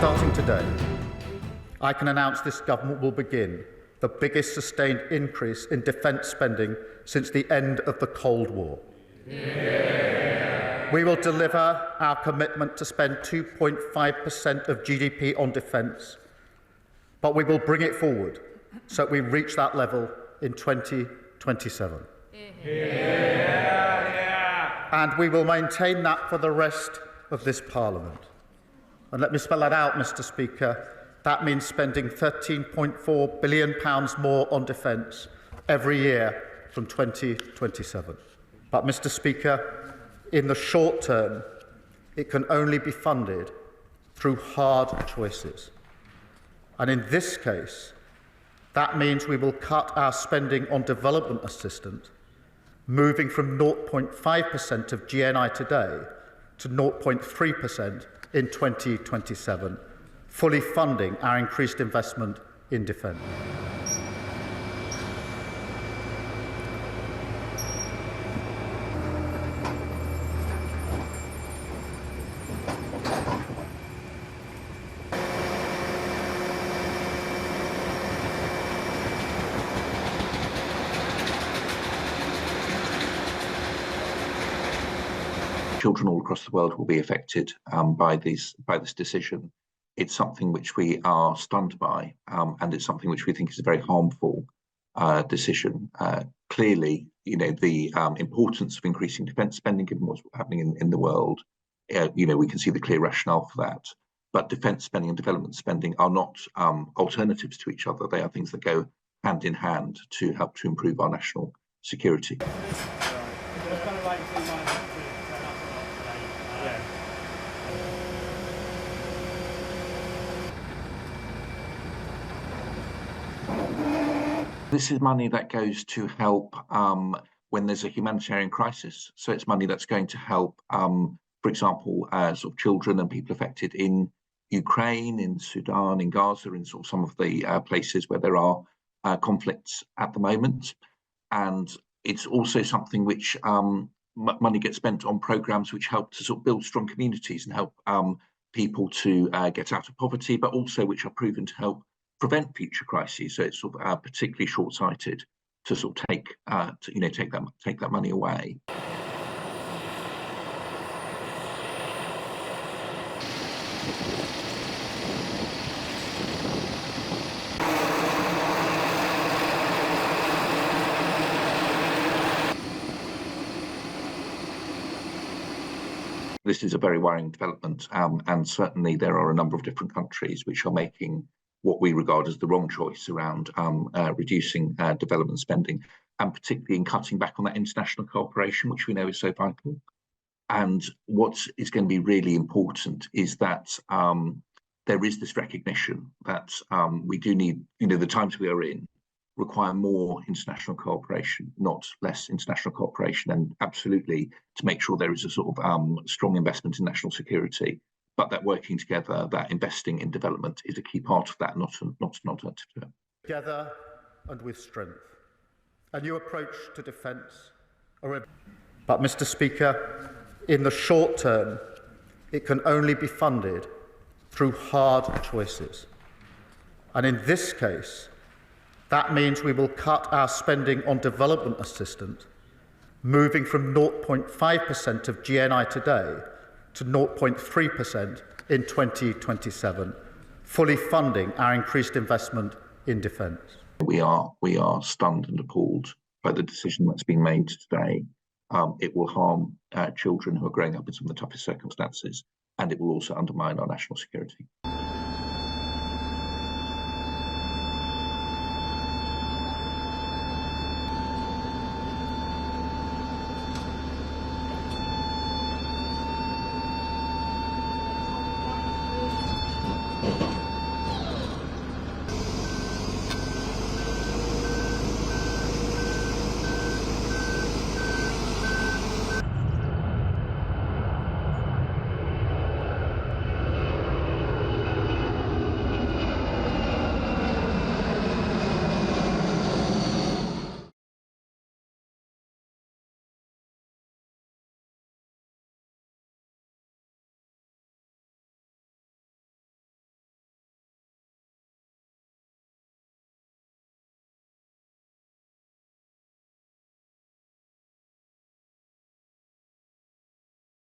Starting today, I can announce this government will begin the biggest sustained increase in defence spending since the end of the Cold War. Yeah. We will deliver our commitment to spend 2.5% of GDP on defence, but we will bring it forward so that we reach that level in 2027. And we will maintain that for the rest of this Parliament. And let me spell that out, Mr. Speaker. That means spending £13.4 billion more on defence every year from 2027. But, Mr. Speaker, in the short term, it can only be funded through hard choices. And in this case, that means we will cut our spending on development assistance, moving from 0.5% of GNI today to 0.3% in 2027, fully funding our increased investment in defence. Children all across the world will be affected by this decision. It's something which we are stunned by, and it's something which we think is a very harmful decision. Clearly, the importance of increasing defence spending, given what's happening in the world, we can see the clear rationale for that. But defence spending and development spending are not alternatives to each other. They are things that go hand in hand to help to improve our national security. This is money that goes to help when there's a humanitarian crisis. So it's money that's going to help, for example, sort of children and people affected in Ukraine, in Sudan, in Gaza, in sort of some of the places where there are conflicts at the moment. And it's also something which money gets spent on programs which help to sort of build strong communities and help people to get out of poverty, but also which are proven to help prevent future crises. So it's sort of particularly short-sighted to sort of take that money away. This is a very worrying development, and certainly there are a number of different countries which are making what we regard as the wrong choice around reducing development spending, and particularly in cutting back on that international cooperation, which we know is so vital. And what is going to be really important is that there is this recognition that we do need, the times we are in require more international cooperation, not less international cooperation, and absolutely to make sure there is a sort of strong investment in national security. But that working together, that investing in development is a key part of that, not an alternative to it. Together and with strength. A new approach to defence. But, Mr. Speaker, in the short term, it can only be funded through hard choices. And in this case, that means we will cut our spending on development assistance, moving from 0.5% of GNI today to 0.3% in 2027, fully funding our increased investment in defence. We are stunned and appalled by the decision that's been made today. It will harm children who are growing up in some of the toughest circumstances, and it will also undermine our national security.